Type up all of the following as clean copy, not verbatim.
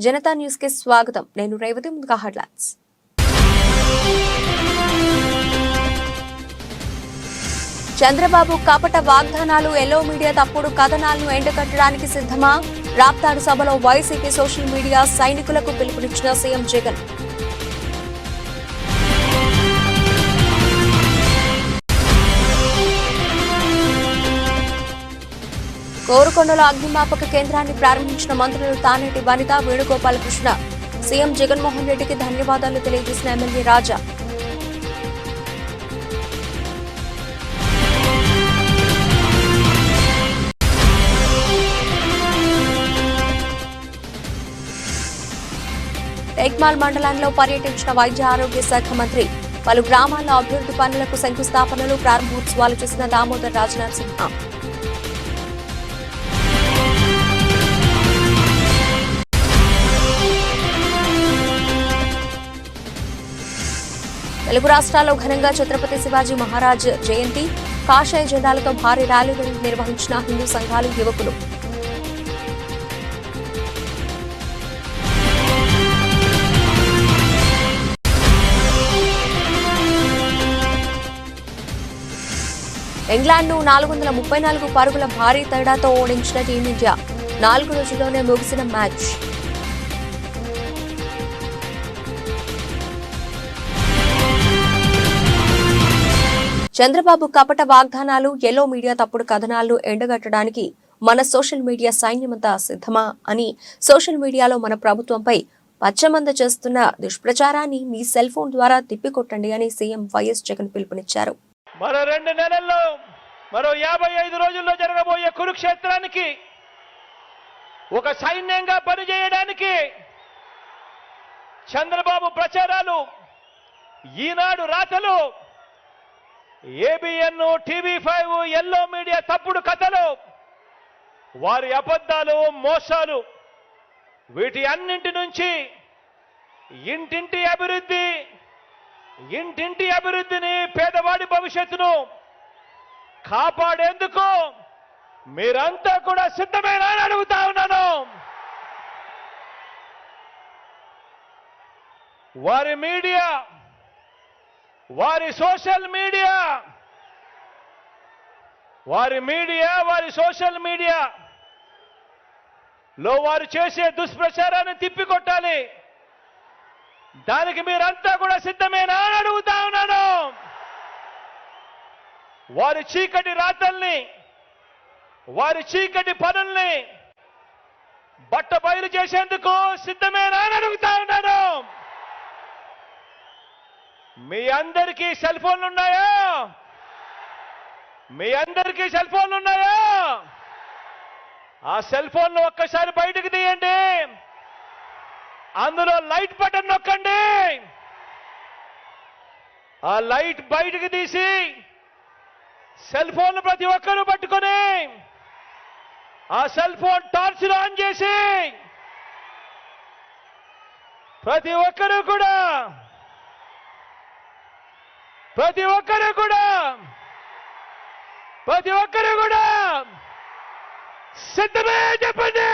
Janata news కి స్వాగతం. నేను రేవతి. ముందుగా హెడ్లైన్స్. చంద్రబాబు కపట వాగ్దానాలు, ఎల్లో మీడియా తప్పుడు కథనాలను ఎండకట్టడానికి సిద్ధమా? రాప్తాడు సభలో వైసీపీ సోషల్ మీడియా సైనికులకు పిలుపునిచ్చిన సీఎం జగన్. కోరుకొండలో అగ్నిమాపక కేంద్రాన్ని ప్రారంభించిన మంత్రులు తానేటి వనిత, వేణుగోపాలకృష్ణ. సీఎం జగన్మోహన్ రెడ్డికి ధన్యవాదాలు తెలియజేసిన ఎమ్మెల్యే రాజా. టేక్మాల్ మండలంలో పర్యటించిన వైద్య ఆరోగ్య శాఖ మంత్రి. పలు గ్రామాల్లో అభివృద్ధి పనులకు శంకుస్థాపనలు, ప్రారంభోత్సవాలు చేసిన దామోదర్ రాజనరసింహ. తెలుగు రాష్ట్రాల్లో ఘనంగా ఛత్రపతి శివాజీ మహారాజ్ జయంతి. కాషాయ జెండాలతో భారీ ర్యాలీలను నిర్వహించిన హిందూ సంఘాలు, యువకులు. ఇంగ్లాండ్ను 434 పరుగుల భారీ తేడాతో ఓడించిన టీమిండియా. 4 రోజుల్లోనే ముగిసిన మ్యాచ్. చంద్రబాబు కపట వాగ్దానాలు, ఎల్లో మీడియా తప్పుడు కథనాలను ఎండగట్టడానికి మన సోషల్ మీడియా సైన్యమంతా సిద్ధమా అని సోషల్ మీడియాలో మన ప్రభుత్వంపై పచ్చమంద చేస్తున్న దుష్ప్రచారాన్ని మీ సెల్ ఫోన్ ద్వారా తిప్పికొట్టండి అని సీఎం వైఎస్ జగన్ పిలుపునిచ్చారు. మరో 2 నెలల్లో, మరో 55 రోజుల్లో జరగబోయే కురుక్షేత్రానికి ఒక సైన్యంగా పనిచేయడానికి చంద్రబాబు ప్రచారాలు, ఈనాడు రాతలు, ఏబిఎన్, టీవీ5, ఎల్లో మీడియా తప్పుడు కథలు, వారి అబద్ధాలు, మోసాలు, వీటి అన్నింటి నుంచి ఇంటింటి అభివృద్ధిని, పేదవాడి భవిష్యత్తును కాపాడేందుకు మీరంతా కూడా సిద్ధమేనా అని అడుగుతా ఉన్నాను. వారి మీడియా, వారి సోషల్ మీడియా, వారి సోషల్ మీడియా లో వారు చేసే దుష్ప్రచారాన్ని తిప్పికొట్టాలి. దానికి మీరంతా కూడా సిద్ధమేనా అని అడుగుతా ఉన్నాను. వారి చీకటి రాతల్ని, వారి చీకటి పనుల్ని బట్టబయలు చేసేందుకు సిద్ధమేనా అని అడుగుతా ఉన్నాను. మీ అందరికీ సెల్ ఫోన్లు ఉన్నాయా? మీ అందరికీ సెల్ ఫోన్లు ఉన్నాయా? ఆ సెల్ ఫోన్లు ఒక్కసారి బయటకు తీయండి. అందులో లైట్ బటన్ నొక్కండి. ఆ లైట్ బయటకు తీసి సెల్ ఫోన్లు ప్రతి ఒక్కరూ పట్టుకొని ఆ సెల్ ఫోన్ టార్చ్లు ఆన్ చేసి ప్రతి ఒక్కరూ కూడా సిద్ధమే చెప్పండి.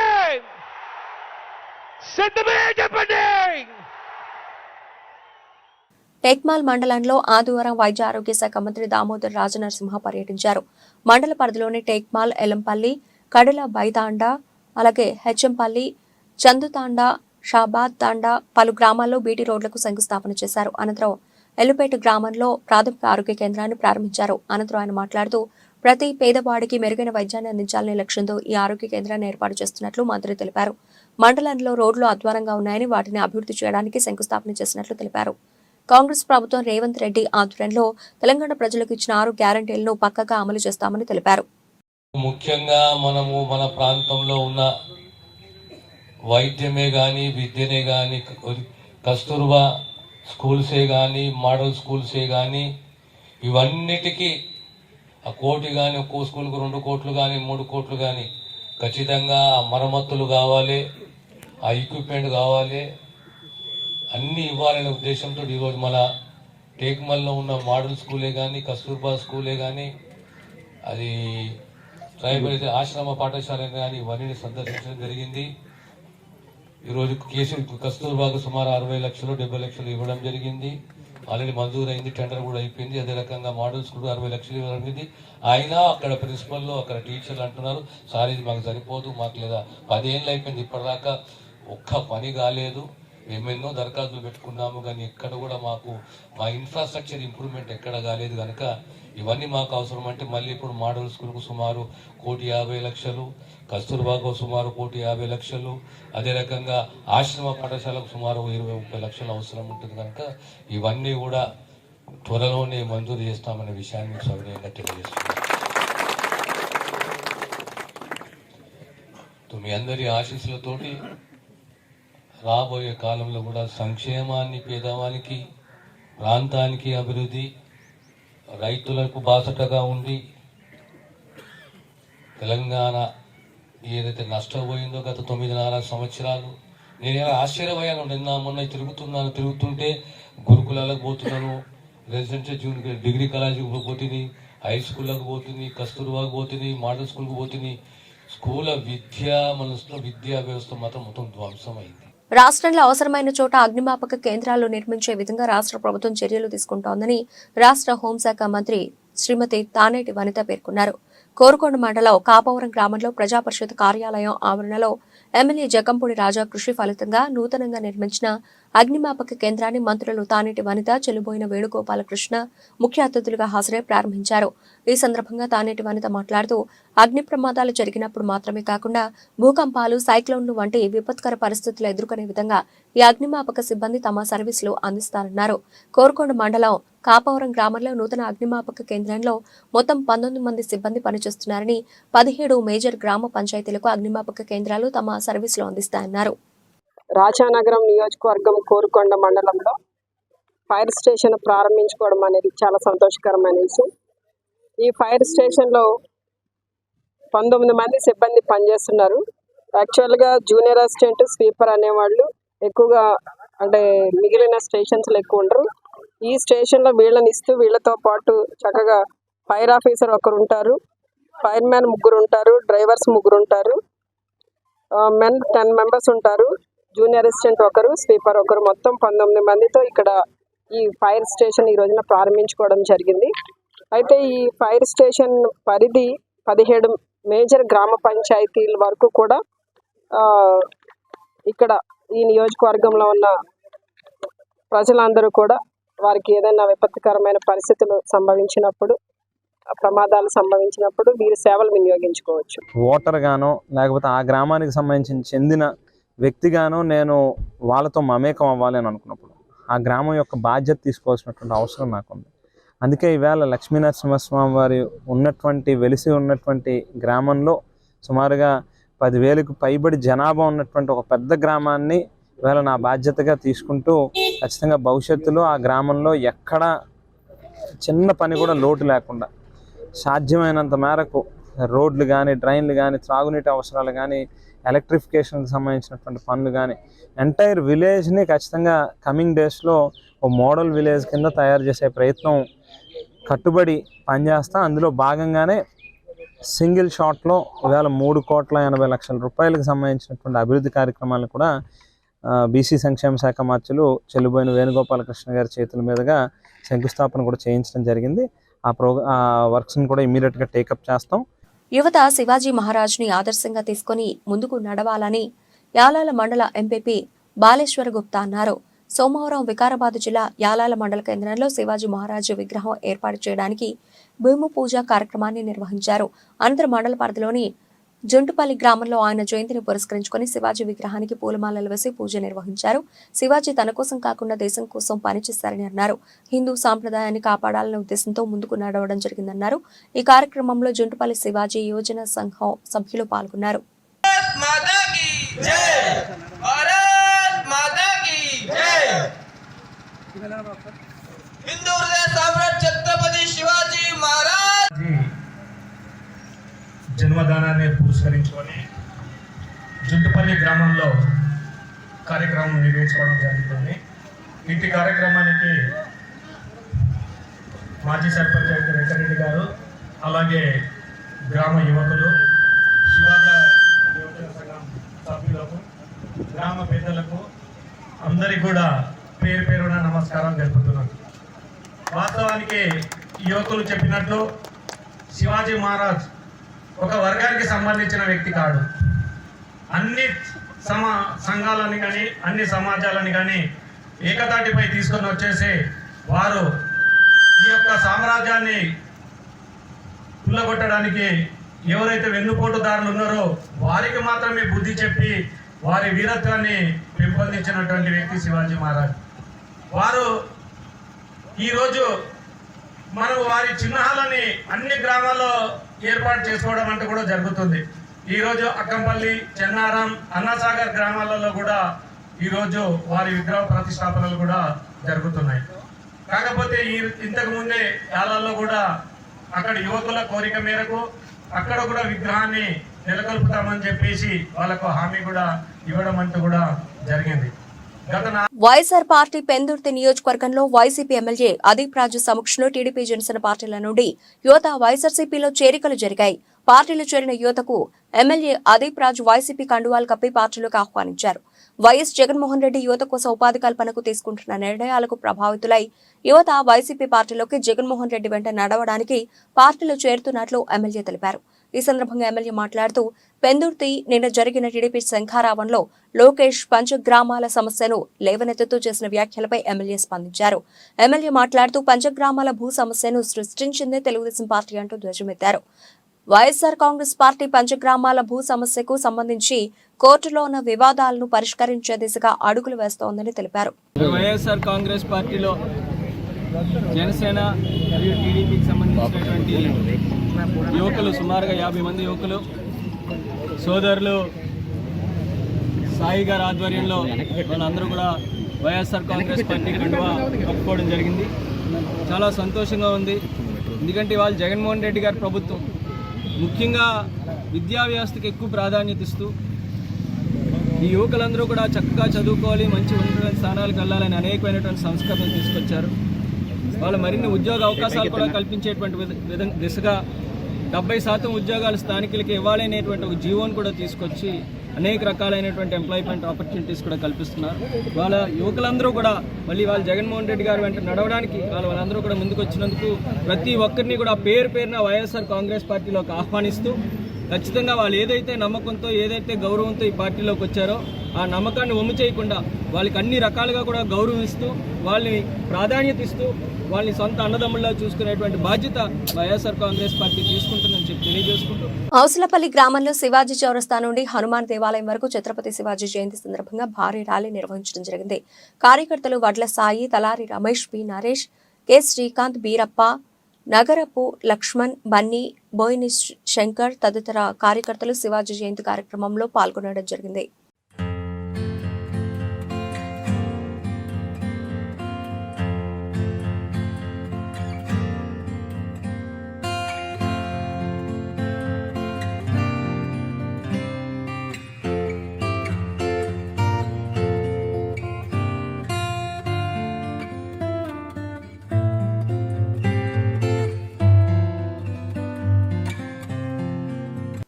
టేక్మాల్ మండలంలో ఆదివారం వైద్య ఆరోగ్య శాఖ మంత్రి దామోదర్ రాజనరసింహ పర్యటించారు. మండల పరిధిలోని టేక్మాల్, ఎలంపల్లి, కడల బైతాండా, అలాగే హెచ్ఎంపల్లి, చందుతాండా, షాబాద్ తాండా పలు గ్రామాల్లో బీటీ రోడ్లకు శంకుస్థాపన చేశారు. అనంతరం ఎల్లుపేట గ్రామంలో ప్రాథమిక ఆరోగ్య కేంద్రాన్ని ప్రారంభించారు. అనంతరం ఆయన మాట్లాడుతూ ప్రతి పేదవాడికి మెరుగైన వైద్యాన్ని అందించాలనే లక్ష్యంతో ఈ ఆరోగ్య కేంద్రాన్ని ఏర్పాటు చేస్తున్నట్లు మంత్రి తెలిపారు. మండలంలో రోడ్లు అధ్వానంగా ఉన్నాయని వాటిని అభివృద్ధి చేయడానికి శంకుస్థాపన చేసినట్లు తెలిపారు. కాంగ్రెస్ ప్రభుత్వం రేవంత్ రెడ్డి ఆధ్వర్యంలో తెలంగాణ ప్రజలకు ఇచ్చిన 6 గ్యారంటీలను పక్కగా అమలు చేస్తామని తెలిపారు. ముఖ్యంగా మనము మన ప్రాంతంలో ఉన్న వైద్యమే గాని, విద్యనే గాని, కస్తూర్బా స్కూల్సే గాని, మోడల్ స్కూల్సే గాని, ఇవన్నిటికీ ఆ కోటి కానీ, ఒక్కో స్కూల్కు 2 కోట్లు కానీ, 3 కోట్లు కానీ ఖచ్చితంగా మరమ్మతులు కావాలి, ఆ ఎక్విప్మెంట్ కావాలి, అన్నీ ఇవ్వాలనే ఉద్దేశంతో ఈరోజు మన టేక్మల్లో ఉన్న మోడల్ స్కూలే కానీ, కస్తూర్బా స్కూలే కానీ, అది ట్రైబల్ ఆశ్రమ పాఠశాల కానీ ఇవన్నీ సందర్శించడం జరిగింది. ఈరోజు కస్తూర్బాకు సుమారు 60 లక్షలు 70 లక్షలు ఇవ్వడం జరిగింది. ఆల్రెడీ మంజూరైంది, టెండర్ కూడా అయిపోయింది. అదే రకంగా మోడల్ స్కూల్ 60 లక్షలు ఇవ్వడం జరిగింది. అయినా అక్కడ ప్రిన్సిపల్ అక్కడ టీచర్లు అంటున్నారు, సార్ ఇది మాకు సరిపోదు, మాకు లేదా 10 ఏళ్ళు అయిపోయింది ఇప్పటిదాకా ఒక్క పని కాలేదు, మేమెన్నో దరఖాస్తులు పెట్టుకున్నాము కానీ ఎక్కడ కూడా మా ఇన్ఫ్రాస్ట్రక్చర్ ఇంప్రూవ్మెంట్ ఎక్కడ కాలేదు. కనుక ఇవన్నీ మాకు అవసరం. అంటే మళ్ళీ ఇప్పుడు మోడల్ స్కూల్కు సుమారు 1,50,00,000, కస్తూర్బాకు సుమారు 1,50,00,000, అదే రకంగా ఆశ్రమ పాఠశాలకు సుమారు 20-30 లక్షలు అవసరం ఉంటుంది. కనుక ఇవన్నీ కూడా త్వరలోనే మంజూరు చేస్తామనే విషయాన్ని సవినయంగా తెలియజేస్తున్నాను. మీ అందరి ఆశీస్సులతోటి రాబోయే కాలంలో కూడా సంక్షేమాన్ని, పేదవానికి, ప్రాంతానికి అభివృద్ధి, రైతులకు బాసటగా ఉండి తెలంగాణ ఏదైతే నష్టపోయిందో గత 9.5 సంవత్సరాలు, నేను ఆశ్చర్యపోయాను. మొన్న తిరుగుతుంటే గురుకులాలకు పోతున్నాను, రెసిడెన్షియల్ జూనియర్ డిగ్రీ కాలేజీకి పోతుంది, హై స్కూళ్ళకు పోతుంది, కస్తూర్బాకు పోతుంది, మోడల్ స్కూల్కి పోతుంది. స్కూల్ మనసులో విద్యా వ్యవస్థ మాత్రం మొత్తం ధ్వంసమైంది. రాష్ట్రంలో అవసరమైన చోట అగ్నిమాపక కేంద్రాలు నిర్మించే విధంగా రాష్ట్ర ప్రభుత్వం చర్యలు తీసుకుంటోందని రాష్ట్ర హోంశాఖ మంత్రి శ్రీమతి తానేటి వనిత పేర్కొన్నారు. కోరుకొండ మండలం కాపవరం గ్రామంలో ప్రజాపరిషత్ కార్యాలయం ఆవరణలో ఎమ్మెల్యే జకంపూడి రాజా కృషి ఫలితంగా నూతనంగా నిర్మించిన అగ్నిమాపక కేంద్రాన్ని మంత్రులు తానేటి వనిత, చెల్లుబోయిన వేణుగోపాలకృష్ణ ముఖ్య అతిథులుగా హాజరై ప్రారంభించారు. ఈ సందర్భంగా తానేటి వనిత మాట్లాడుతూ అగ్ని ప్రమాదాలు జరిగినప్పుడు మాత్రమే కాకుండా భూకంపాలు, సైక్లోన్లు వంటి విపత్కర పరిస్థితులు ఎదుర్కొనే విధంగా ఈ అగ్నిమాపక సిబ్బంది తమ సర్వీసులు అందిస్తారన్నారు. కోరుకొండ మండలం కాపవరం గ్రామంలో నూతన అగ్నిమాపక కేంద్రంలో మొత్తం 19 మంది సిబ్బంది పనిచేస్తున్నారని, 17 మేజర్ గ్రామ పంచాయతీలకు అగ్నిమాపక కేంద్రాలు తమ సర్వీసులు అందిస్తాయన్నారు. రాజానగరం నియోజకవర్గం కోరుకొండ మండలంలో ఫైర్ స్టేషన్ ప్రారంభించుకోవడం అనేది చాలా సంతోషకరమైన విషయం. ఈ ఫైర్ స్టేషన్లో 19 మంది సిబ్బంది పనిచేస్తున్నారు. యాక్చువల్గా జూనియర్ అసిస్టెంట్, స్వీపర్ అనేవాళ్ళు ఎక్కువగా, అంటే మిగిలిన స్టేషన్స్లో ఎక్కువ ఉండరు. ఈ స్టేషన్లో వీళ్ళని ఇస్తూ వీళ్ళతో పాటు చక్కగా ఫైర్ ఆఫీసర్ ఒకరు ఉంటారు, ఫైర్ మ్యాన్ 3 ఉంటారు, డ్రైవర్స్ 3 ఉంటారు, మెన్ 10 మెంబర్స్ ఉంటారు, జూనియర్ అసిస్టెంట్ ఒకరు, స్వీపర్ ఒకరు, మొత్తం 19 మందితో ఇక్కడ ఈ ఫైర్ స్టేషన్ ఈ రోజున ప్రారంభించుకోవడం జరిగింది. అయితే ఈ ఫైర్ స్టేషన్ పరిధి 17 మేజర్ గ్రామ పంచాయతీల వరకు కూడా ఇక్కడ ఈ నియోజకవర్గంలో ఉన్న ప్రజలందరూ కూడా వారికి ఏదైనా విపత్కరమైన పరిస్థితులు సంభవించినప్పుడు, ప్రమాదాలు సంభవించినప్పుడు వీరి సేవలు వినియోగించుకోవచ్చు. ఓటర్ గానో లేకపోతే ఆ గ్రామానికి సంబంధించిన చెందిన వ్యక్తిగానో నేను వాళ్ళతో మమేకం అవ్వాలి అని అనుకున్నప్పుడు ఆ గ్రామం యొక్క బాధ్యత తీసుకోవాల్సినటువంటి అవసరం నాకుంది. అందుకే ఈవేళ లక్ష్మీనరసింహస్వామి వారి వెలిసి ఉన్నటువంటి గ్రామంలో సుమారుగా 10,000కు పైబడి జనాభా ఉన్నటువంటి ఒక పెద్ద గ్రామాన్ని ఈవేళ నా బాధ్యతగా తీసుకుంటూ ఖచ్చితంగా భవిష్యత్తులో ఆ గ్రామంలో ఎక్కడ చిన్న పని కూడా లోటు లేకుండా సాధ్యమైనంత మేరకు రోడ్లు కానీ, డ్రైన్లు కానీ, త్రాగునీటి అవసరాలు కానీ, ఎలక్ట్రిఫికేషన్కి సంబంధించినటువంటి పనులు కానీ ఎంటైర్ విలేజ్ని ఖచ్చితంగా కమింగ్ డేస్లో ఓ మోడల్ విలేజ్ కింద తయారు చేసే ప్రయత్నం కట్టుబడి పనిచేస్తా. అందులో భాగంగానే సింగిల్ షాట్లో ఇవాళ 3,80,00,000 రూపాయలకు సంబంధించినటువంటి అభివృద్ధి కార్యక్రమాలను కూడా బీసీ సంక్షేమ శాఖ మంత్రులు చెల్లుబోయిన వేణుగోపాలకృష్ణ గారి చేతుల మీదుగా శంకుస్థాపన కూడా చేయించడం జరిగింది. ఆ వర్క్స్ని కూడా ఇమీడియట్గా టేకప్ చేస్తాం. యువత శివాజీ మహారాజ్ని ఆదర్శంగా తీసుకుని ముందుకు నడవాలని యాలాల మండల ఎంపీపీ బాలేశ్వర గుప్తా అన్నారు. సోమవారం వికారాబాద్ జిల్లా యాలాల మండల కేంద్రంలో శివాజీ మహారాజ్ విగ్రహం ఏర్పాటు చేయడానికి భూమి పూజ కార్యక్రమాన్ని నిర్వహించారు. అనంతరం మండల పరిధిలోని జుంటుపల్లి గ్రామంలో ఆయన జయంతిని పురస్కరించుకుని శివాజీ విగ్రహానికి పూలమాలలు వేసి పూజ నిర్వహించారు. శివాజీ తన కోసం కాకుండా దేశం కోసం పనిచేశారని అన్నారు. హిందూ సాంప్రదాయాన్ని కాపాడాలనే ఉద్దేశంతో ముందుకు నడవడం జరిగిందన్నారు. ఈ కార్యక్రమంలో జుంటుపల్లి శివాజీ యువజన సంఘం సభ్యులు పాల్గొన్నారు. జన్మదినాన్ని పురస్కరించుకొని జుంటుపల్లి గ్రామంలో కార్యక్రమం నిర్వహించుకోవడం జరుగుతుంది. ఇట్టి కార్యక్రమానికి మాజీ సర్పంచ్ వెంకరెడ్డి గారు, అలాగే గ్రామ యువకులు, శివాజీ యువజన సంఘం సభ్యులకు, గ్రామ పెద్దలకు అందరికీ కూడా పేరు పేరున నమస్కారం తెలుపుతున్నాను. వాస్తవానికి యువకులు చెప్పినట్లు శివాజీ మహారాజ్ ఒక వర్గానికి సంబంధించిన వ్యక్తి కాడు. అన్ని సంఘాలని కానీ అన్ని సమాజాలని కానీ ఏకతాటిపై తీసుకొని వచ్చేసి వారు ఈ యొక్క సామ్రాజ్యాన్ని కుల్లగొట్టడానికి ఎవరైతే వెన్నుపోటుదారులు ఉన్నారో వారికి మాత్రమే బుద్ధి చెప్పి వారి వీరత్వాన్ని పెంపొందించినటువంటి వ్యక్తి శివాజీ మహారాజ్. వారు ఈరోజు మనం వారి చిహ్నాలని అన్ని గ్రామాల్లో ఏర్పాటు చేసుకోవడం అంటే కూడా జరుగుతుంది. ఈరోజు అక్కంపల్లి, చెన్నారం, అన్నసాగర్ గ్రామాలలో కూడా ఈరోజు వారి విగ్రహ ప్రతిష్టాపనలు కూడా జరుగుతున్నాయి. కాకపోతే ఇంతకు ముందే యాలాల్లో కూడా అక్కడ యువకుల కోరిక మేరకు అక్కడ కూడా విగ్రహాన్ని నెలకొల్పుతామని చెప్పేసి వాళ్ళకు హామీ కూడా ఇవ్వడం అంటూ కూడా జరిగింది. వైఎస్ఆర్ పార్టీ పెందుర్తి నియోజకవర్గంలో వైసీపీ ఎమ్మెల్యే అదీప్ రాజు సమక్షంలో టీడీపీ జనసేన పార్టీల నుండి యువత వైఎస్ఆర్సీపీలో చేరికలు జరిగాయి. పార్టీలో చేరిన యువతకు ఎమ్మెల్యే అదీప్ రాజు వైసీపీ కండువాలు కప్పి పార్టీలోకి ఆహ్వానించారు. వైఎస్ జగన్మోహన్ రెడ్డి యువత కోసం ఉపాధి కల్పనకు తీసుకుంటున్న నిర్ణయాలకు ప్రభావితులై యువత వైసీపీ పార్టీలోకి జగన్మోహన్ రెడ్డి వెంట నడవడానికి పార్టీలో చేరుతున్నట్లు ఎమ్మెల్యే తెలిపారు. ఈ సందర్భంగా ఎమ్మెల్యే మాట్లాడుతూ పెందుర్తి నిన్న జరిగిన టీడీపీ శంఖారావంలో లోకేష్ పంచగ్రామాల సమస్యను లేవనెత్తుతూ చేసిన వ్యాఖ్యలపై ఎమ్మెల్యే స్పందించారు. ఎమ్మెల్యే మాట్లాడుతూ పంచగ్రామాల భూ సమస్యను సృష్టించిందే తెలుగుదేశం పార్టీ అంటూ ధ్వజమెత్తారు. వైఎస్ఆర్ కాంగ్రెస్ పార్టీ పంచగ్రామాల భూ సమస్యకు సంబంధించి కోర్టులో ఉన్న వివాదాలను పరిష్కరించే దిశగా అడుగులు వేస్తోందని తెలిపారు. వైఎస్ఆర్ కాంగ్రెస్ పార్టీలో జనసేన మరియు టీడీపీకి సంబంధించినటువంటి యువకులు సుమారుగా 50 మంది యువకులు సోదరులు సాయి గారి ఆధ్వర్యంలో వాళ్ళందరూ కూడా వైఎస్ఆర్ కాంగ్రెస్ పార్టీ కండువా కప్పుకోవడం జరిగింది. చాలా సంతోషంగా ఉంది. ఎందుకంటే వాళ్ళు జగన్మోహన్ రెడ్డి గారి ప్రభుత్వం ముఖ్యంగా విద్యా వ్యవస్థకి ఎక్కువ ప్రాధాన్యత ఇస్తూ ఈ యువకులందరూ కూడా చక్కగా చదువుకోవాలి, మంచి ఉన్నత స్థానాలకు వెళ్ళాలని అనేకమైనటువంటి సంస్కరణలు తీసుకొచ్చారు. వాళ్ళు మరిన్ని ఉద్యోగ అవకాశాలు కూడా కల్పించేటువంటి దిశగా 70% ఉద్యోగాలు స్థానికులకి ఇవ్వాలి అనేటువంటి ఒక జీవోను కూడా తీసుకొచ్చి అనేక రకాలైనటువంటి ఎంప్లాయ్మెంట్ ఆపర్చునిటీస్ కూడా కల్పిస్తున్నారు. వాళ్ళ యువకులందరూ కూడా మళ్ళీ వాళ్ళు జగన్మోహన్ రెడ్డి గారు వెంట నడవడానికి వాళ్ళందరూ కూడా ముందుకు వచ్చినందుకు ప్రతి ఒక్కరిని కూడా పేరున వైఎస్ఆర్ కాంగ్రెస్ పార్టీలోకి ఆహ్వానిస్తూ ఖచ్చితంగా వాళ్ళు ఏదైతే నమ్మకంతో ఏదైతే గౌరవంతో ఈ పార్టీలోకి వచ్చారో ఆ నమ్మకాన్ని వమ్ము చేయకుండా వాళ్ళకి అన్ని రకాలుగా కూడా గౌరవిస్తూ వాళ్ళని ప్రాధాన్యత ఇస్తూ వాళ్ళని సొంత అన్నదమ్ముల్లా చూసుకునేటువంటి బాధ్యత వైఎస్ఆర్ కాంగ్రెస్ పార్టీ తీసుకుంటుందని చెప్పి తెలియజేసుకుంటూ హౌసలపల్లి గ్రామంలో శివాజీ చౌరస్తా నుండి హనుమాన్ దేవాలయం వరకు ఛత్రపతి శివాజీ జయంతి సందర్భంగా భారీ ర్యాలీ నిర్వహించడం జరిగింది. కార్యకర్తలు వడ్ల సాయి, తలారి రమేష్, బి నరేష్, కె శ్రీకాంత్, బీరప్ప, నగరపు లక్ష్మణ్, బన్నీ, బోయిని శంకర్ తదితర కార్యకర్తలు శివాజీ జయంతి కార్యక్రమంలో పాల్గొనడం జరిగింది.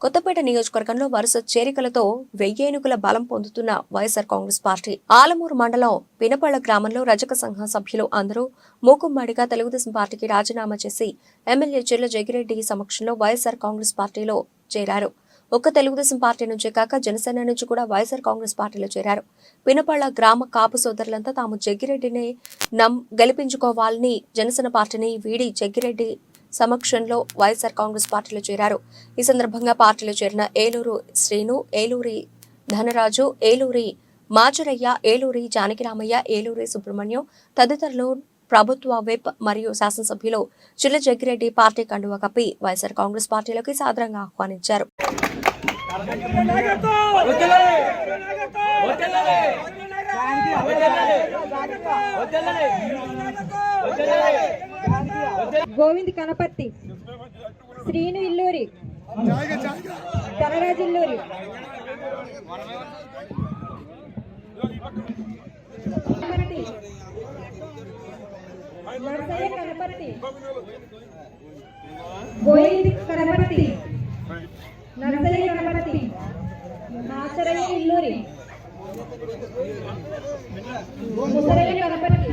కొత్తపేట నియోజకవర్గంలో వరుస చేరికలతో 1000 ఏనుగుల బలం పొందుతున్న వైఎస్ఆర్ కాంగ్రెస్ పార్టీ ఆలమూరు మండలం పినపళ్ల గ్రామంలో రజక సంఘ సభ్యులు అందరూ మూకుమ్మడిగా తెలుగుదేశం పార్టీకి రాజీనామా చేసి ఎమ్మెల్యే చిర్ల జగిరెడ్డి సమక్షంలో వైఎస్ఆర్ కాంగ్రెస్ పార్టీలో చేరారు. ఒక్క తెలుగుదేశం పార్టీ నుంచే కాక జనసేన నుంచి కూడా వైఎస్ఆర్ కాంగ్రెస్ పార్టీలో చేరారు. పినపళ్ల గ్రామ కాపు సోదరులంతా తాము జగ్గిరెడ్డిని గెలిపించుకోవాలని జనసేన పార్టీని వీడి జగ్గిరెడ్డి సమక్షంలో వైఎస్ఆర్ కాంగ్రెస్ పార్టీలో చేరారు. ఈ సందర్భంగా పార్టీలో చేరిన ఏలూరు శ్రీను, ఏలూరి ధనరాజు, ఏలూరి మాచరయ్య, ఏలూరి జానకిరామయ్య, ఏలూరి సుబ్రహ్మణ్యం తదితరులు ప్రభుత్వ విప్ మరియు శాసనసభ్యులు చిల్ల జగ్గిరెడ్డి పార్టీ కండువా కప్పి వైఎస్ఆర్ కాంగ్రెస్ పార్టీలోకి సాదరంగా ఆహ్వానించారు. గోవింద్ కనపర్తి, శ్రీను ఇల్లూరి, ధనరాజు ఇల్లూరి, నర్సయ్య కనపర్తి, గోవింద్ కనపర్తి, నర్సయ్య కనపర్తి, మాచరయ్య ఇల్లూరి, ముసరయ్య కనపర్తి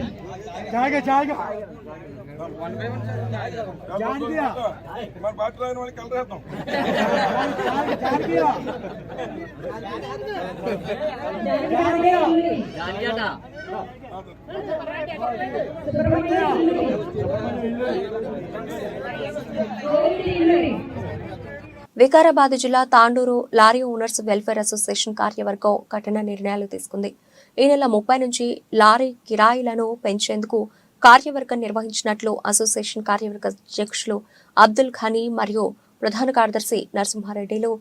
వికారాబాద్ జిల్లా Tandur lorry owners welfare association కార్యవర్గం కఠిన నిర్ణయాలు తీసుకుంది. ఈ నెల 30 నుంచి లారీ కిరాయిలను పెంచేందుకు కార్యవర్గం నిర్వహించినట్లు అసోసియేషన్ కార్యవర్గ అధ్యక్షులు అబ్దుల్ ఖనీ మరియు ప్రధాన కార్యదర్శి నరసింహారెడ్డిలు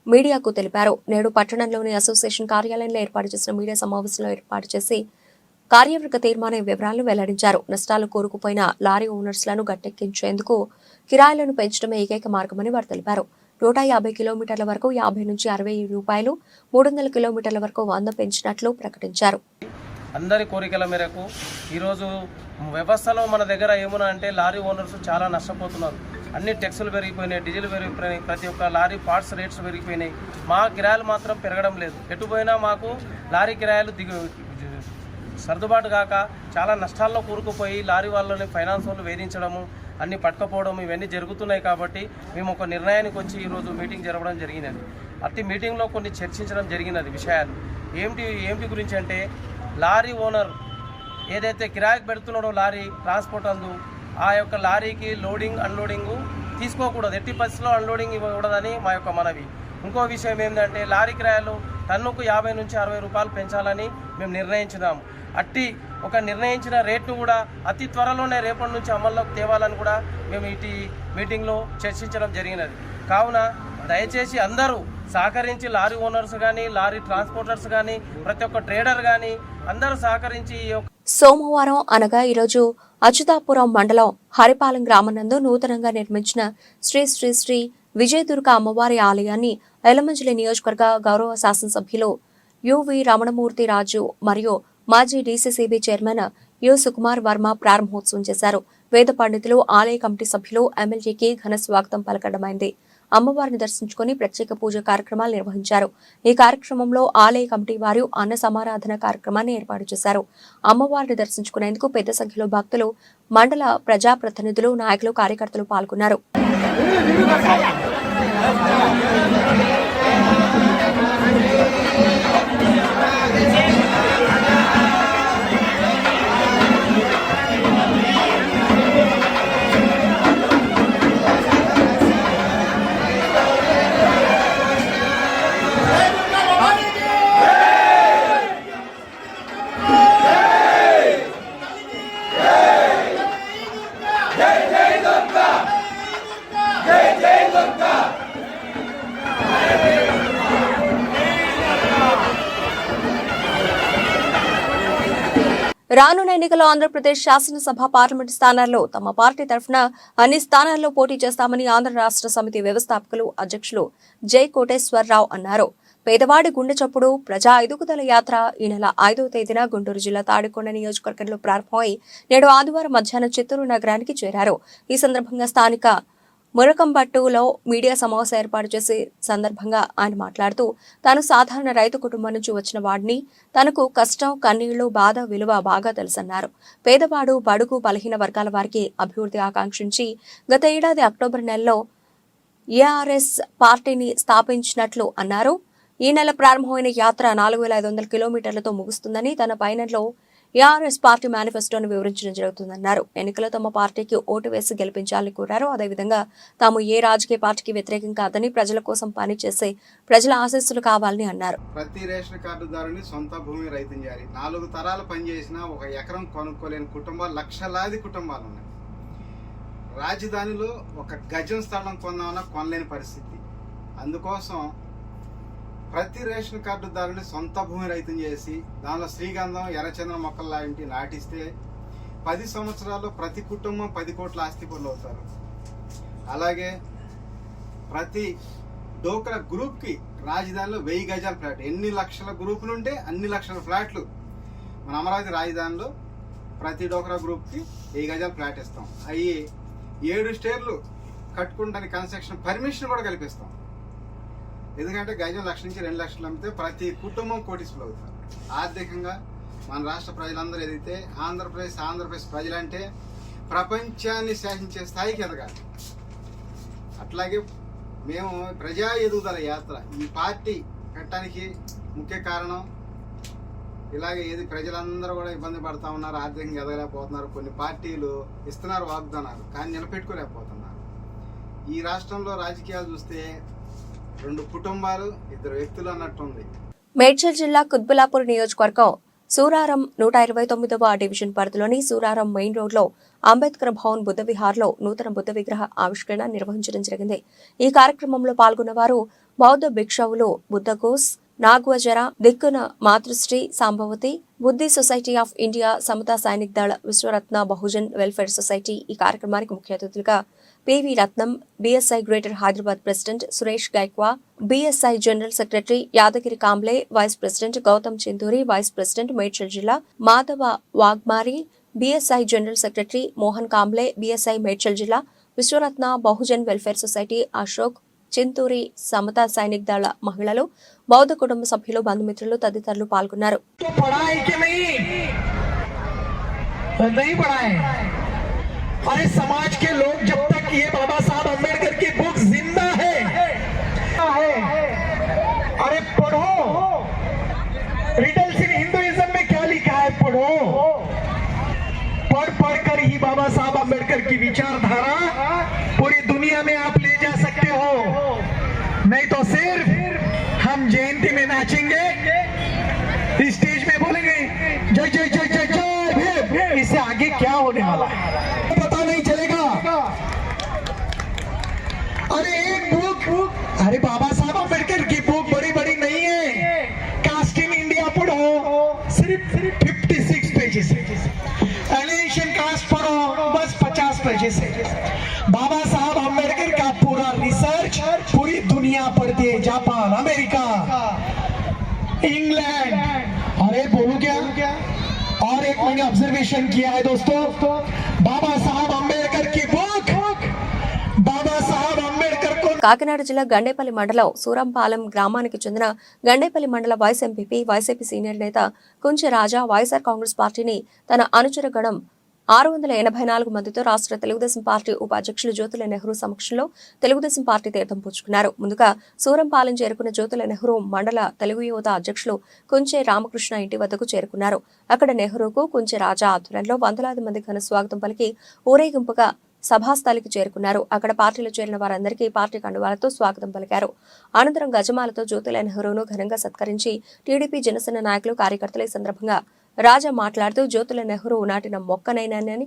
మీడియాకు తెలిపారు. నేడు పట్టణంలోని అసోసియేషన్ కార్యాలయంలో ఏర్పాటు చేసిన మీడియా సమావేశంలో ఏర్పాటు చేసి కార్యవర్గ తీర్మానం వివరాలను వెల్లడించారు. నష్టాలు కూరుకుపోయిన లారీ ఓనర్స్లను గట్టెక్కించేందుకు కిరాయిలను పెంచడమే ఏకైక మార్గమని వారు తెలిపారు. 150 కిలోమీటర్ల వరకు 50 నుంచి 60 రూపాయలు, 300 కిలోమీటర్ల వరకు 100 పెంచినట్లు ప్రకటించారు. అందరి కోరికల మేరకు ఈరోజు వ్యవస్థలో మన దగ్గర ఏమున్నా అంటే లారీ ఓనర్స్ చాలా నష్టపోతున్నారు. అన్ని ట్యాక్సులు పెరిగిపోయినాయి, డీజిల్ పెరిగిపోయినాయి, ప్రతి ఒక్క లారీ పార్ట్స్ రేట్స్ పెరిగిపోయినాయి. మా కిరాయిలు మాత్రం పెరగడం లేదు. ఎటు పోయినా మాకు లారీ కిరాయిలు సర్దుబాటు కాక చాలా నష్టాల్లో కూరుకుపోయి లారీ వాళ్ళని ఫైనాన్స్ వాళ్ళు వేధించడము, అన్ని పట్టుకపోవడం ఇవన్నీ జరుగుతున్నాయి. కాబట్టి మేము ఒక నిర్ణయానికి వచ్చి ఈరోజు మీటింగ్ జరగడం జరిగినది. అట్టి మీటింగ్లో కొన్ని చర్చించడం జరిగినది విషయాలు. ఏమిటి గురించి అంటే లారీ ఓనర్ ఏదైతే కిరాయికి పెడుతున్నాడో లారీ ట్రాన్స్పోర్ట్ అందు ఆ యొక్క లారీకి లోడింగ్ అన్లోడింగ్ తీసుకోకూడదు, ఎట్టి పరిస్థితుల్లో అన్లోడింగ్ ఇవ్వకూడదని మా యొక్క మనవి. ఇంకో విషయం ఏంటంటే లారీ కిరాయిలు టన్నుకు 50 నుంచి 60 రూపాయలు పెంచాలని మేము నిర్ణయించినాము. అట్టి ఒక నిర్ణయించిన రేట్ను కూడా అతి త్వరలోనే రేపటి నుంచి అమల్లోకి తేవాలని కూడా మేము ఇటు మీటింగ్లో చర్చించడం జరిగినది. కావున దయచేసి అందరూ సహకరించి లారీ ఓనర్స్ కానీ, లారీ ట్రాన్స్పోర్టర్స్ కానీ, ప్రతి ఒక్క ట్రేడర్ కానీ అందరూ సహకరించి సోమవారం అనగా ఈరోజు అచ్యుతాపురం మండలం హరిపాలెం గ్రామనందు నూతనంగా నిర్మించిన శ్రీ శ్రీ శ్రీ విజయదుర్గ అమ్మవారి ఆలయాన్ని ఎలమంచిలి నియోజకవర్గ గౌరవ శాసనసభ్యులు యువి రమణమూర్తి రాజు మరియు మాజీ DCCB chairman you Sukumar Varma ప్రారంభోత్సవం చేశారు. వేద పండితులు, ఆలయ కమిటీ సభ్యులు ఎమ్మెల్యేకి ఘన స్వాగతం పలకడమైంది. అమ్మవారిని దర్శించుకుని ప్రత్యేక పూజ కార్యక్రమాలు నిర్వహించారు. ఈ కార్యక్రమంలో ఆలయ కమిటీ వారు అన్న సమారాధన కార్యక్రమాన్ని ఏర్పాటు చేశారు. అమ్మవారిని దర్శించుకునేందుకు పెద్ద సంఖ్యలో భక్తులు, మండల ప్రజాప్రతినిధులు, నాయకులు, కార్యకర్తలు పాల్గొన్నారు. రానున్న ఎన్నికల్లో ఆంధ్రప్రదేశ్ శాసనసభ, పార్లమెంటు స్థానాల్లో తమ పార్టీ తరఫున అన్ని స్థానాల్లో పోటీ చేస్తామని ఆంధ్ర రాష్ట్ర సమితి వ్యవస్థాపకులు, అధ్యక్షులు జై కోటేశ్వరరావు అన్నారు. పేదవాడి గుండె చప్పుడు ప్రజా ఎదుగుదల యాత్ర ఈ నెల 5వ తేదీన గుంటూరు జిల్లా తాడికొండ నియోజకవర్గంలో ప్రారంభమై నేడు ఆదివారం మధ్యాహ్నం చిత్తూరు నగరానికి చేరారు. ఈ సందర్భంగా స్థానిక మురకంబట్టులో మీడియా సమావేశం ఏర్పాటు చేసే సందర్భంగా ఆయన మాట్లాడుతూ తాను సాధారణ రైతు కుటుంబం నుంచి వచ్చిన వాడిని, తనకు కష్టం, కన్నీళ్లు, బాధ విలువ బాగా తెలుసన్నారు. పేదవాడు, బడుగు, బలహీన వర్గాల వారికి అభివృద్ధి ఆకాంక్షించి గత ఏడాది అక్టోబర్ నెలలో ఏఆర్ఎస్ పార్టీని స్థాపించినట్లు అన్నారు. ఈ నెల ప్రారంభమైన యాత్ర 4500 కిలోమీటర్లతో ముగుస్తుందని, తన పయనంలో ఏఆర్ఎస్ పార్టీ మేనిఫెస్టోను వివరించడం జరుగుతుందన్నారు. ఎన్నికల్లో తమ పార్టీకి ఓటు వేసి గెలిపించాలని కోరారు. అదేవిధంగా తాము ఏ రాజకీయ పార్టీకి వ్యతిరేకం కాదని, ప్రజల కోసం పనిచేసే ప్రజల ఆశీస్సులు కావాలని అన్నారు. ప్రతి రేషన్ కార్డుదారుని సొంత భూమి రైతు చేయాలి. 4 తరాలు పనిచేసినా 1 ఎకరం కొనుక్కోలేని కుటుంబాలు, లక్షలాది కుటుంబాలు ఉన్నాయి. రాజధానిలో 1 గజం స్థలం కొందామన్నా కొనలేని పరిస్థితి. అందుకోసం ప్రతి రేషన్ కార్డుదారుని సొంత భూమి రైతుని చేసి దానిలో శ్రీగంధం, ఎర్రచంద్ర మొక్కలు లాంటి నాటిస్తే 10 సంవత్సరాల్లో ప్రతి కుటుంబం 10 కోట్ల ఆస్తి పనులు అవుతారు. అలాగే ప్రతి డోక్రా గ్రూప్కి రాజధానిలో 1000 గజాల ఫ్లాట్, ఎన్ని లక్షల గ్రూపులు ఉంటే అన్ని లక్షల ఫ్లాట్లు మన అమరావతి రాజధానిలో ప్రతి డోక్రా గ్రూప్కి 1000 గజాల ఫ్లాట్ ఇస్తాం. అవి 7 స్టేర్లు కట్టుకుంటానికి కన్స్ట్రక్షన్ పర్మిషన్ కూడా కల్పిస్తాం. ఎందుకంటే గజం 1 లక్ష నుంచి 2 లక్షలు అమ్మితే ప్రతి కుటుంబం కోటీసులు అవుతారు. ఆర్థికంగా మన రాష్ట్ర ప్రజలందరూ ఎదిగితే ఆంధ్రప్రదేశ్ ప్రజలంటే ప్రపంచాన్ని శాసించే స్థాయికి ఎదగాలి. అట్లాగే మేము ప్రజా ఎదుగుదల యాత్ర ఈ పార్టీ పెట్టడానికి ముఖ్య కారణం ఇలాగే ప్రజలందరూ కూడా ఇబ్బంది పడతా ఉన్నారు, ఆర్థికంగా ఎదగలేకపోతున్నారు. కొన్ని పార్టీలు ఇస్తున్నారు వాగ్దానాలు, కానీ నిలబెట్టుకోలేకపోతున్నారు. ఈ రాష్ట్రంలో రాజకీయాలు చూస్తే 2 కుటుంబాలు 2 వ్యక్తులు అన్నట్టుంది. మేడ్చల్ జిల్లా కుత్బులాపూర్ నియోజకవర్గం సూరారం 129వ డివిజన్ పరిధిలోని సూరారం మెయిన్ రోడ్లో అంబేద్కర్ భవన్ బుద్ధ విహార్లో నూతన బుద్ధ విగ్రహ ఆవిష్కరణ నిర్వహించడం జరిగింది. ఈ కార్యక్రమంలో పాల్గొన్న వారు బౌద్ధ భిక్షువులు బుద్ధఘోష్, నాగ్వజర, దిక్కున Matrushri Sambavati, Buddhist society of India, Samata Sainik Dal, Vishwaratna Bahujan welfare society ఈ కార్యక్రమానికి ముఖ్య అతిథులుగా P V Ratnam, BSI greater Hyderabad president Suresh Gaikwad, BSI general secretary Yadagiri Kamble, vice president Gautam Chinduri, vice president Medchal జిల్లా Madhava Wagmari, BSI general secretary Mohan Kamble, BSI Medchal జిల్లా విశ్వరత్న బహుజన్ వెల్ఫేర్ సొసైటీ అశోక్ చింతూరి, సమతా సైనిక్ దళ మహిళలు, బౌద్ధ కుటుంబ సభ్యులు, బంధుమిత్రులు తదితరులు పాల్గొన్నారు. अरे समाज के लोग जब तक ये बाबा साहब अम्बेडकर की बुक जिंदा है अरे पढ़ो, रिडल्स इन हिंदुइज्म में क्या लिखा है पढ़ो, पढ़ कर ही बाबा साहब अम्बेडकर की विचारधारा पूरी दुनिया में आप ले जा सकते हो. नहीं तो सिर्फ हम जयंती में नाचेंगे, स्टेज में बोलेंगे जय जय जय जय जय, इससे आगे क्या होने वाला है पता नहीं चलेगा. अरे एक बुक, अरे बाबा साहब अम्बेडकर की बुक बड़ी बड़ी नहीं है. कास्ट इन इंडिया पढ़ो, सिर्फ 56 पेजेस. एलियनेशन कास्ट पढ़ो, बस 50 पेजेस है. बाबा साहब अम्बेडकर का पूरा रिसर्च पूरी दुनिया पढ़ती है, जापान, अमेरिका, इंग्लैंड. अरे बोलूं क्या? और एक मैंने ऑब्जर्वेशन किया है दोस्तों, बाबा साहब अम्बेडकर की बुक, बाबा साहब अम्बेडकर को. కాకినాడ జిల్లా గండేపల్లి మండలం సూరంపాలెం గ్రామానికి చెందిన గండేపల్లి మండల వైస్ ఎంపీపీ, వైసీపీ సీనియర్ నేత కుంచె రాజా వైఎస్ఆర్ కాంగ్రెస్ పార్టీని తన అనుచర గణం 684 మందితో రాష్ట్ర తెలుగుదేశం పార్టీ ఉపాధ్యక్షులు జ్యోతుల నెహ్రూ సమక్షంలో తెలుగుదేశం పార్టీ తీర్థం పుచ్చుకున్నారు. ముందుగా సూరంపాలెం చేరుకున్న జ్యోతుల నెహ్రూ మండల తెలుగు యువత అధ్యక్షులు కుంచె రామకృష్ణ ఇంటి వద్దకు చేరుకున్నారు. అక్కడ నెహ్రూకు కుంచె రాజా ఆధ్వర్యంలో వందలాది మంది ఘన స్వాగతం పలికి ఊరేగింపుగా సభాస్థలికి చేరుకున్నారు. అక్కడ పార్టీలో చేరిన వారందరికీ పార్టీ కండువాలతో స్వాగతం పలికారు. అనంతరం గజమాలతో జ్యోతుల నెహ్రూను ఘనంగా సత్కరించి టీడీపీ జనసేన నాయకులు, కార్యకర్తలు ఈ సందర్భంగా రాజా మాట్లాడుతూ జ్యోతుల నెహ్రూ నాటిన మొక్కనైనానని,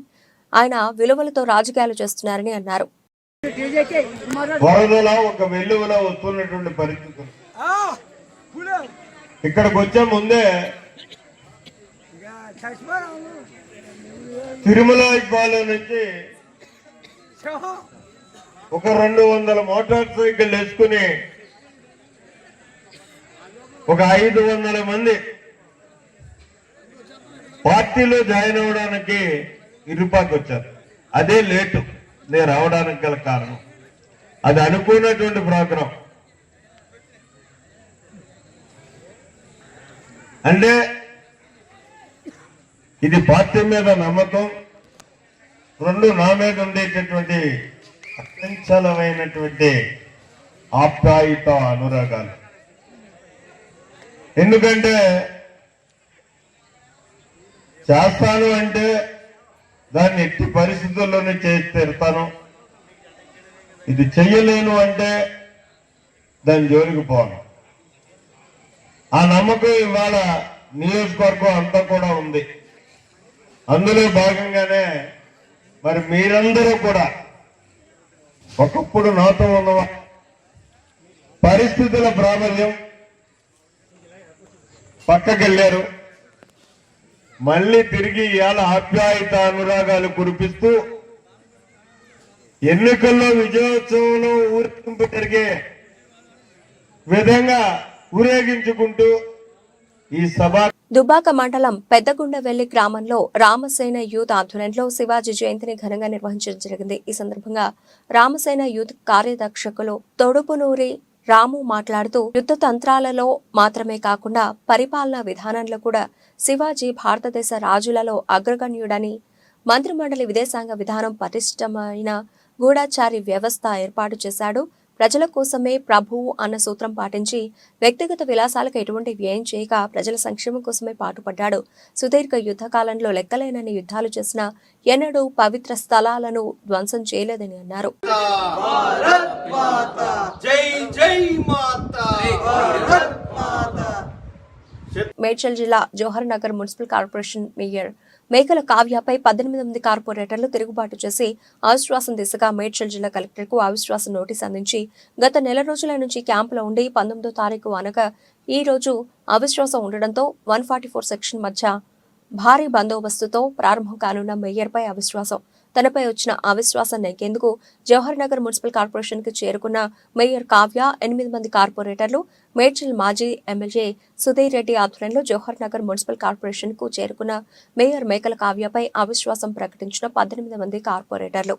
ఆయన విలువలతో రాజకీయాలు చేస్తున్నారని అన్నారు. వరదలా ఒక వెల్లువలా వస్తున్నటువంటి పరిస్థితులు ఇక్కడికి వచ్చే ముందే తిరుమల ఇబ్బాలో నుంచి ఒక 200 మోటార్ సైకిల్ వేసుకుని ఒక 500 మంది పార్టీలో జాయిన్ అవ్వడానికి ఇరుపాకు వచ్చారు. అదే లేటు నేను రావడానికి గల కారణం. అది అనుకున్నటువంటి ప్రోగ్రాం. అంటే ఇది పార్టీ మీద నమ్మకం, 2 నా మీద ఉండేటటువంటి అత్యంచలమైనటువంటి ఆప్యాయత, అనురాగాలు. ఎందుకంటే చేస్తాను అంటే దాన్ని ఎట్టి పరిస్థితుల్లోనే చేసి తీరుతాను, ఇది చెయ్యలేను అంటే దాని జోలికి పోను. ఆ నమ్మకం ఇవాళ నియోజకవర్గం అంతా కూడా ఉంది. అందులో భాగంగానే మరి మీరందరూ కూడా ఒకప్పుడు నాతో ఉన్న పరిస్థితుల ప్రాబల్యం పక్కకెళ్ళారు. మళ్ళీ తిరిగి ఇవాళ ఆప్యాయత, అనురాగాలు కురిపిస్తూ ఎన్నికల్లో విజయోత్సవంలో ఊరేగింపు జరిగే విధంగా ఊరేగించుకుంటూ ఈ సభ. దుబ్బాక మండలం పెద్దగుండవెల్లి గ్రామంలో రామసేన యూత్ ఆధ్వర్యంలో శివాజీ జయంతిని ఘనంగా నిర్వహించడం జరిగింది. ఈ సందర్భంగా రామసేన యూత్ కార్యదర్శకులు తొడుపునూరి రాము మాట్లాడుతూ యుద్ధ తంత్రాలలో మాత్రమే కాకుండా పరిపాలనా విధానంలో కూడా శివాజీ భారతదేశ రాజులలో అగ్రగణ్యుడని, మంత్రిమండలి విదేశాంగ విధానం పటిష్టమైన గూఢచారి వ్యవస్థ ఏర్పాటు చేశాడు. ప్రజల కోసమే ప్రభువు అన్న సూత్రం పాటించి వ్యక్తిగత విలాసాలకు ఎటువంటి వ్యయం చేయక ప్రజల సంక్షేమం కోసమే పాటుపడ్డాడు. సుదీర్ఘ యుద్ధ కాలంలో లెక్కలేనన్ని యుద్ధాలు చేసిన ఎన్నడూ పవిత్ర స్థలాలను ధ్వంసం చేయలేదని అన్నారు. మేడ్చల్ జిల్లా జోహర్ నగర్ మున్సిపల్ కార్పొరేషన్ మేయర్ మేకల కావ్యపై 18 మంది కార్పొరేటర్లు తిరుగుబాటు చేసి అవిశ్వాసం దిశగా మేడ్చల్ జిల్లా కలెక్టర్కు అవిశ్వాస నోటీస్ అందించి గత నెల రోజుల నుంచి క్యాంపులో ఉండి 19వ తారీఖు అనగా ఈ రోజు అవిశ్వాసం ఉండడంతో 144 సెక్షన్ మధ్య భారీ బందోబస్తుతో ప్రారంభం కానున్న మేయర్పై అవిశ్వాసం. తనపై వచ్చిన అవిశ్వాసం నెగ్గేందుకు జవహర్ నగర్ మున్సిపల్ కార్పొరేషన్ కు చేరుకున్న మేయర్ కావ్య 8 మంది కార్పొరేటర్లు మేడ్చల్ మాజీ ఎమ్మెల్యే సుధీర్ రెడ్డి ఆధ్వర్యంలో జవహర్ నగర్ మున్సిపల్ కార్పొరేషన్ కు చేరుకున్న మేయర్ మేకల కావ్యపై అవిశ్వాసం ప్రకటించిన 18 మంది కార్పొరేటర్లు.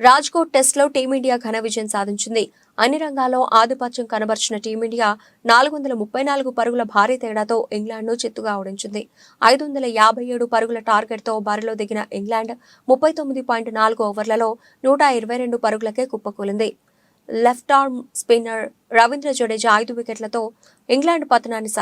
రాజ్కోట్ టెస్ట్లో టీమిండియా ఘన విజయం సాధించింది. అన్ని రంగాల్లో ఆధిపత్యం కనబర్చిన టీమిండియా 434 పరుగుల భారీ తేడాతో ఇంగ్లాండ్ను చిత్తుగా ఓడించింది. 557 పరుగుల టార్గెట్తో బరిలో దిగిన ఇంగ్లాండ్ 39.4 ఓవర్లలో 122 పరుగులకే కుప్పకూలింది. Left arm spinner Ravindra Jadeja 5 వికెట్లతో ఇంగ్లాండ్ పతనాన్ని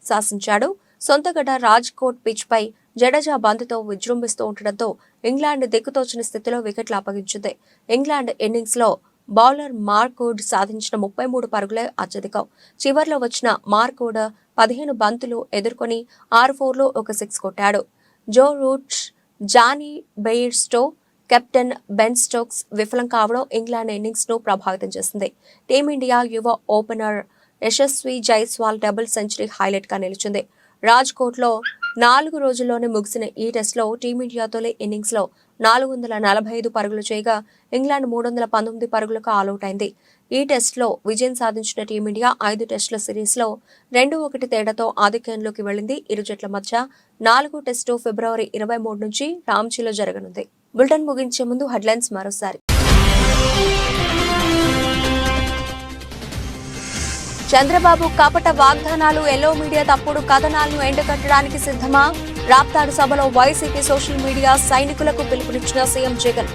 శాసించాడు. సొంతగడ్డ రాజ్కోట్ పిచ్పై జడేజా బంతితో విజృంభిస్తూ ఉండడంతో ఇంగ్లాండ్ దిక్కుతోచని స్థితిలో వికెట్లు అప్పగించింది. ఇంగ్లాండ్ ఇన్నింగ్స్లో బౌలర్ మార్క్వుడ్ సాధించిన 33 పరుగులే అత్యధికం. చివర్లో వచ్చిన మార్క్వుడ్ 15 బంతులు ఎదుర్కొని 6 4లు 1 6 కొట్టాడు. Joe Root, Johnny Bairstow, captain Ben Stokes విఫలం కావడం ఇంగ్లాండ్ ఇన్నింగ్స్ ను ప్రభావితం చేసింది. టీమిండియా యువ opener Yashasvi Jaiswal double century highlight గా నిలిచింది. రాజ్కోట్లో 4 రోజుల్లోనే ముగిసిన ఈ టెస్ట్లో టీమిండియా తొలి ఇన్నింగ్స్లో 445 పరుగులు చేయగా ఇంగ్లాండ్ 319 పరుగులకు ఆలౌట్ అయింది. ఈ టెస్ట్లో విజయం సాధించిన టీమిండియా 5 టెస్టుల సిరీస్లో 2-1 తేడాతో ఆధిక్యంలోకి వెళ్లింది. ఇరు జట్ల మధ్య 4వ టెస్టు ఫిబ్రవరి 23 నుంచి రాంచీలో జరగనుంది. బులెటిన్ ముగించే ముందు హెడ్లైన్స్ మరోసారి. చంద్రబాబు కపట వాగ్దానాలు, ఎల్లో మీడియా తప్పుడు కథనాలను ఎండకట్టడానికి సిద్ధమా? రాప్తాడు సభలో వైసీపీ సోషల్ మీడియా సైనికులకు పిలుపునిచ్చిన సీఎం జగన్.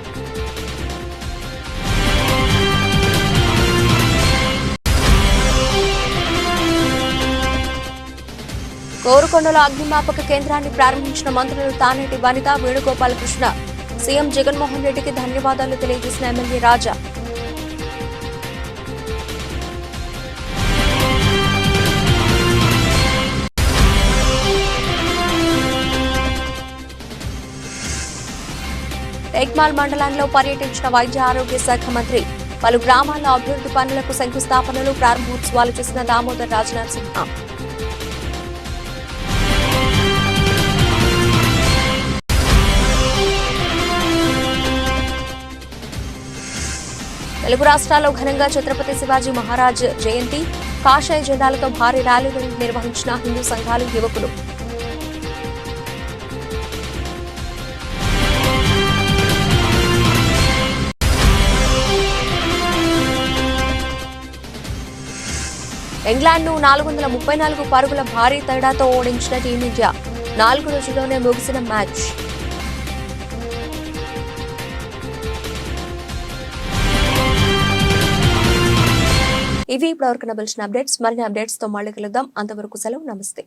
కోరుకొండలో అగ్నిమాపక కేంద్రాన్ని ప్రారంభించిన మంత్రులు తానేటి వనిత, వేణుగోపాలకృష్ణ. సీఎం జగన్మోహన్ రెడ్డికి ధన్యవాదాలు తెలియజేసిన ఎమ్మెల్యే రాజా. టేక్మాల్ మండలంలో పర్యటించిన వైద్య ఆరోగ్య శాఖ మంత్రి. పలు గ్రామాల్లో అభివృద్ధి పనులకు శంకుస్థాపనలు, ప్రారంభోత్సవాలు చేసిన దామోదర్ రాజనరసింహ. తెలుగు రాష్ట్రాల్లో ఘనంగా ఛత్రపతి శివాజీ మహారాజ్ జయంతి. కాషాయ జెండాలతో భారీ ర్యాలీలు నిర్వహించిన హిందూ సంఘాలు, యువకులు. ఇంగ్లాండ్ను 434 పరుగుల భారీ తేడాతో ఓడించిన టీమిండియా. 4 రోజుల్లోనే ముగిసిన మ్యాచ్. ఇవి ఇప్పటివరకు లభించిన అప్డేట్స్. మరిన్ని అప్డేట్స్ తో మళ్ళీ కలుద్దాం. అంతవరకు సెలవు, నమస్తే.